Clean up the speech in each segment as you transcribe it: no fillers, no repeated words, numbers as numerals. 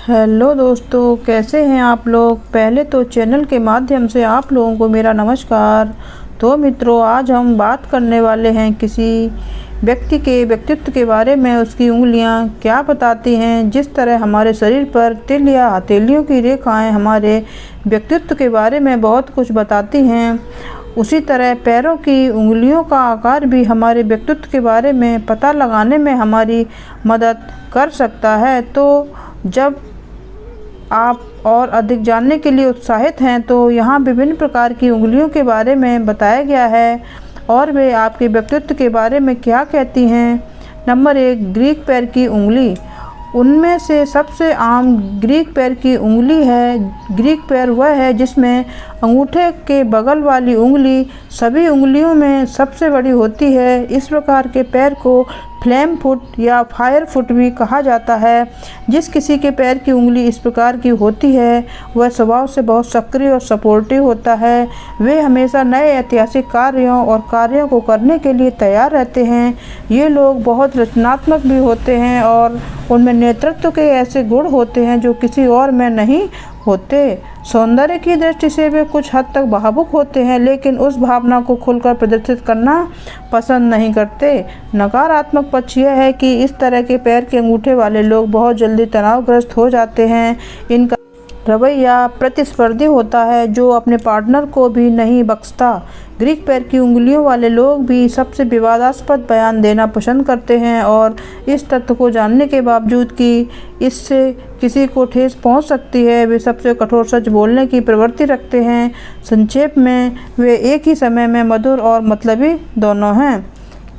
Hello दोस्तों, कैसे हैं आप लोग। पहले तो चैनल के माध्यम से आप लोगों को मेरा नमस्कार। तो मित्रों, आज हम बात करने वाले हैं किसी व्यक्ति के व्यक्तित्व के बारे में। उसकी उंगलियां क्या बताती हैं। जिस तरह हमारे शरीर पर तिल या हथेलियों की रेखाएं हमारे व्यक्तित्व के बारे में बहुत कुछ बताती हैं, उसी तरह पैरों की उंगलियों का आकार भी हमारे व्यक्तित्व के बारे में पता लगाने में हमारी मदद कर सकता है। तो जब आप और अधिक जानने के लिए उत्साहित हैं तो यहाँ विभिन्न प्रकार की उंगलियों के बारे में बताया गया है और वे आपके व्यक्तित्व के बारे में क्या कहती हैं। नंबर 1, ग्रीक पैर की उंगली। उनमें से सबसे आम ग्रीक पैर की उंगली है। ग्रीक पैर वह है जिसमें अंगूठे के बगल वाली उंगली सभी उंगलियों में सबसे बड़ी होती है। इस प्रकार के पैर को फ्लेम फुट या फायर फुट भी कहा जाता है। जिस किसी के पैर की उंगली इस प्रकार की होती है वह स्वभाव से बहुत सक्रिय और सपोर्टिव होता है। वे हमेशा नए ऐतिहासिक कार्यों को करने के लिए तैयार रहते हैं। ये लोग बहुत रचनात्मक भी होते हैं और उनमें नेतृत्व के ऐसे गुण होते हैं जो किसी और में नहीं होते। सौंदर्य की दृष्टि से वे कुछ हद तक भावुक होते हैं, लेकिन उस भावना को खुलकर प्रदर्शित करना पसंद नहीं करते। नकारात्मक पक्ष यह है कि इस तरह के पैर के अंगूठे वाले लोग बहुत जल्दी तनावग्रस्त हो जाते हैं। इनका रवैया प्रतिस्पर्धी होता है जो अपने पार्टनर को भी नहीं बख्शता। ग्रीक पैर की उंगलियों वाले लोग भी सबसे विवादास्पद बयान देना पसंद करते हैं और इस तथ्य को जानने के बावजूद कि इससे किसी को ठेस पहुंच सकती है, वे सबसे कठोर सच बोलने की प्रवृत्ति रखते हैं। संक्षेप में वे एक ही समय में मधुर और मतलबी दोनों हैं।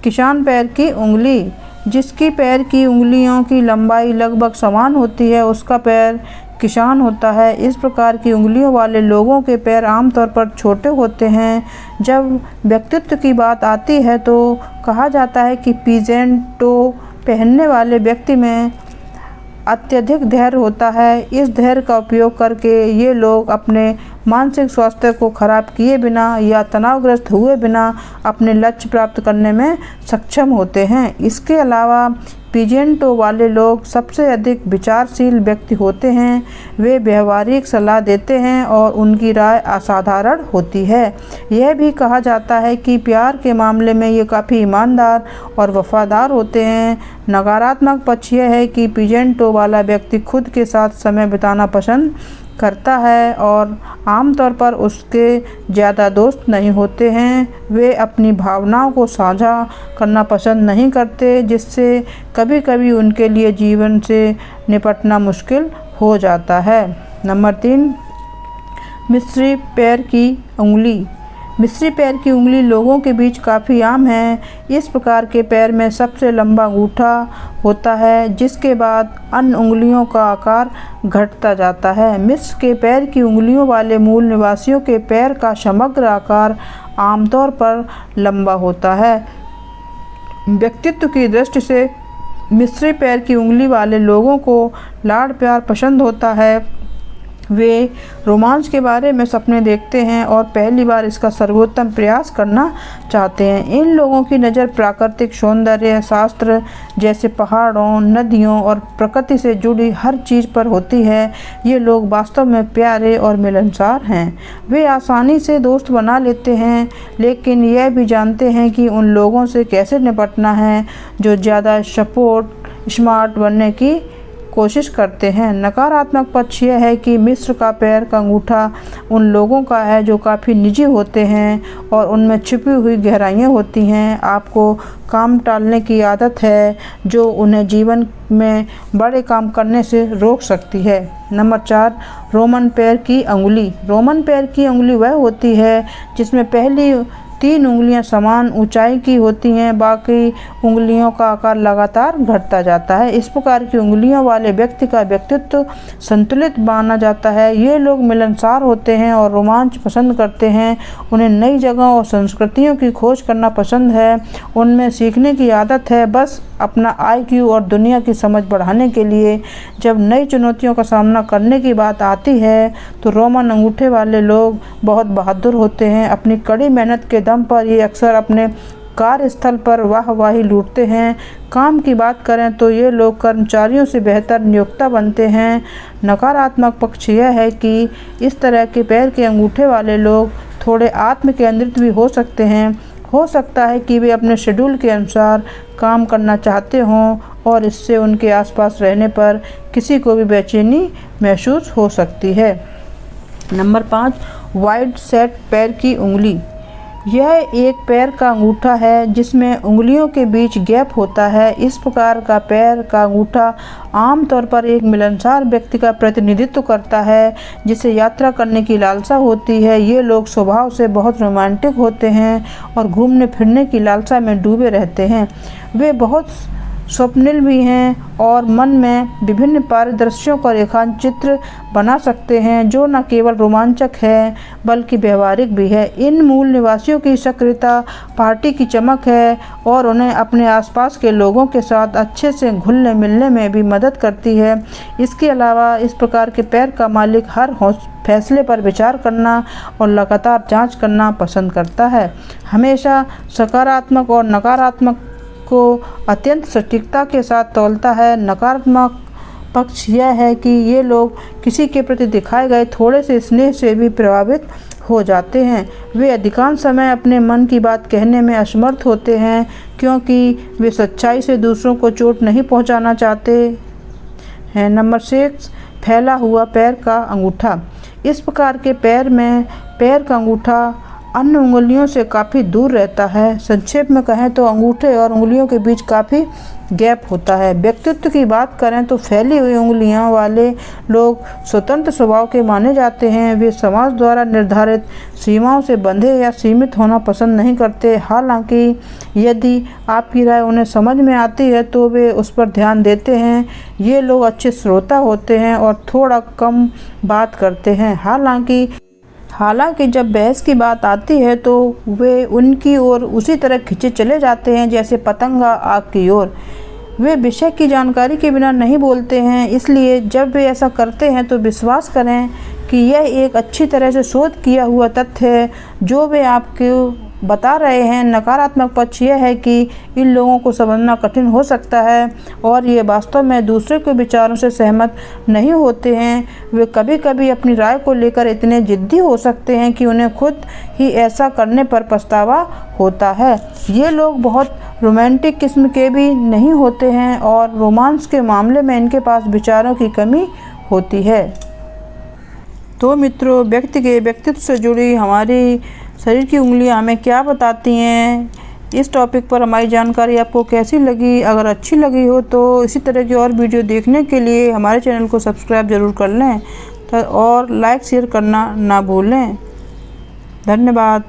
किसान पैर की उंगली। जिसकी पैर की उंगलियों की लंबाई लगभग समान होती है उसका पैर किसान होता है। इस प्रकार की उंगलियों वाले लोगों के पैर आमतौर पर छोटे होते हैं। जब व्यक्तित्व की बात आती है तो कहा जाता है कि पिजेंट टो पहनने वाले व्यक्ति में अत्यधिक धैर्य होता है। इस धैर्य का उपयोग करके ये लोग अपने मानसिक स्वास्थ्य को खराब किए बिना या तनावग्रस्त हुए बिना अपने लक्ष्य प्राप्त करने में सक्षम होते हैं। इसके अलावा पिजेंटो वाले लोग सबसे अधिक विचारशील व्यक्ति होते हैं। वे व्यवहारिक सलाह देते हैं और उनकी राय असाधारण होती है। यह भी कहा जाता है कि प्यार के मामले में ये काफ़ी ईमानदार और वफादार होते हैं। नकारात्मक पक्ष यह है कि पिजेंटो वाला व्यक्ति खुद के साथ समय बिताना पसंद करता है और आमतौर पर उसके ज़्यादा दोस्त नहीं होते हैं। वे अपनी भावनाओं को साझा करना पसंद नहीं करते, जिससे कभी कभी उनके लिए जीवन से निपटना मुश्किल हो जाता है। नंबर 3, मिस्री पैर की उंगली। मिस्री पैर की उंगली लोगों के बीच काफ़ी आम है। इस प्रकार के पैर में सबसे लंबा अंगूठा होता है, जिसके बाद अन्य उंगलियों का आकार घटता जाता है। मिस्र के पैर की उंगलियों वाले मूल निवासियों के पैर का समग्र आकार आमतौर पर लंबा होता है। व्यक्तित्व की दृष्टि से मिस्री पैर की उंगली वाले लोगों को लाड़ प्यार पसंद होता है। वे रोमांच के बारे में सपने देखते हैं और पहली बार इसका सर्वोत्तम प्रयास करना चाहते हैं। इन लोगों की नज़र प्राकृतिक सौंदर्य शास्त्र जैसे पहाड़ों, नदियों और प्रकृति से जुड़ी हर चीज़ पर होती है। ये लोग वास्तव में प्यारे और मिलनसार हैं। वे आसानी से दोस्त बना लेते हैं, लेकिन यह भी जानते हैं कि उन लोगों से कैसे निपटना है जो ज़्यादा स्मार्ट बनने की कोशिश करते हैं। नकारात्मक पक्ष यह है कि मिस्र का पैर का अंगूठा उन लोगों का है जो काफ़ी निजी होते हैं और उनमें छिपी हुई गहराइयाँ होती हैं। आपको काम टालने की आदत है जो उन्हें जीवन में बड़े काम करने से रोक सकती है। नंबर 4, रोमन पैर की उंगली। रोमन पैर की उंगली वह होती है जिसमें पहली 3 उंगलियां समान ऊंचाई की होती हैं, बाकी उंगलियों का आकार लगातार घटता जाता है। इस प्रकार की उंगलियों वाले व्यक्ति का व्यक्तित्व संतुलित माना जाता है। ये लोग मिलनसार होते हैं और रोमांच पसंद करते हैं। उन्हें नई जगहों और संस्कृतियों की खोज करना पसंद है। उनमें सीखने की आदत है, बस अपना IQ और दुनिया की समझ बढ़ाने के लिए। जब नई चुनौतियों का सामना करने की बात आती है तो रोमन अंगूठे वाले लोग बहुत बहादुर होते हैं। अपनी कड़ी मेहनत के दम पर ये अक्सर अपने कार्यस्थल पर वाहवाही लूटते हैं। काम की बात करें तो ये लोग कर्मचारियों से बेहतर नियोक्ता बनते हैं। नकारात्मक पक्ष यह है कि इस तरह के पैर के अंगूठे वाले लोग थोड़े आत्म केंद्रित भी हो सकते हैं। हो सकता है कि वे अपने शेड्यूल के अनुसार काम करना चाहते हों और इससे उनके आसपास रहने पर किसी को भी बेचैनी महसूस हो सकती है। नंबर 5, वाइड सेट पैर की उंगली। यह एक पैर का अंगूठा है जिसमें उंगलियों के बीच गैप होता है। इस प्रकार का पैर का अंगूठा आमतौर पर एक मिलनसार व्यक्ति का प्रतिनिधित्व करता है जिसे यात्रा करने की लालसा होती है। ये लोग स्वभाव से बहुत रोमांटिक होते हैं और घूमने फिरने की लालसा में डूबे रहते हैं। वे बहुत स्वप्निल भी हैं और मन में विभिन्न परिदृश्यों का रेखाचित्र बना सकते हैं जो न केवल रोमांचक है बल्कि व्यवहारिक भी है। इन मूल निवासियों की सक्रियता पार्टी की चमक है और उन्हें अपने आसपास के लोगों के साथ अच्छे से घुलने मिलने में भी मदद करती है। इसके अलावा इस प्रकार के पैर का मालिक हर फैसले पर विचार करना और लगातार जांच करना पसंद करता है। हमेशा सकारात्मक और नकारात्मक को अत्यंत सटीकता के साथ तौलता है। नकारात्मक पक्ष यह है कि ये लोग किसी के प्रति दिखाए गए थोड़े से स्नेह से भी प्रभावित हो जाते हैं। वे अधिकांश समय अपने मन की बात कहने में असमर्थ होते हैं क्योंकि वे सच्चाई से दूसरों को चोट नहीं पहुंचाना चाहते हैं। नंबर 6, फैला हुआ पैर का अंगूठा। इस प्रकार के पैर में पैर का अंगूठा अन्य उंगलियों से काफ़ी दूर रहता है। संक्षेप में कहें तो अंगूठे और उंगलियों के बीच काफ़ी गैप होता है। व्यक्तित्व की बात करें तो फैली हुई उंगलियां वाले लोग स्वतंत्र स्वभाव के माने जाते हैं। वे समाज द्वारा निर्धारित सीमाओं से बंधे या सीमित होना पसंद नहीं करते। हालांकि यदि आपकी राय उन्हें समझ में आती है तो वे उस पर ध्यान देते हैं। ये लोग अच्छे श्रोता होते हैं और थोड़ा कम बात करते हैं। हालांकि जब बहस की बात आती है तो वे उनकी ओर उसी तरह खिंचे चले जाते हैं जैसे पतंगा आग की ओर। वे विषय की जानकारी के बिना नहीं बोलते हैं, इसलिए जब वे ऐसा करते हैं तो विश्वास करें कि यह एक अच्छी तरह से शोध किया हुआ तथ्य है जो वे आपको बता रहे हैं। नकारात्मक पक्ष यह है कि इन लोगों को समझना कठिन हो सकता है और ये वास्तव में दूसरे के विचारों से सहमत नहीं होते हैं। वे कभी कभी अपनी राय को लेकर इतने जिद्दी हो सकते हैं कि उन्हें खुद ही ऐसा करने पर पछतावा होता है। ये लोग बहुत रोमांटिक किस्म के भी नहीं होते हैं और रोमांस के मामले में इनके पास विचारों की कमी होती है। तो मित्रों, व्यक्ति के व्यक्तित्व से जुड़ी हमारी शरीर की उंगलियां हमें क्या बताती हैं, इस टॉपिक पर हमारी जानकारी आपको कैसी लगी? अगर अच्छी लगी हो तो इसी तरह की और वीडियो देखने के लिए हमारे चैनल को सब्सक्राइब ज़रूर कर लें और लाइक शेयर करना ना भूलें। धन्यवाद।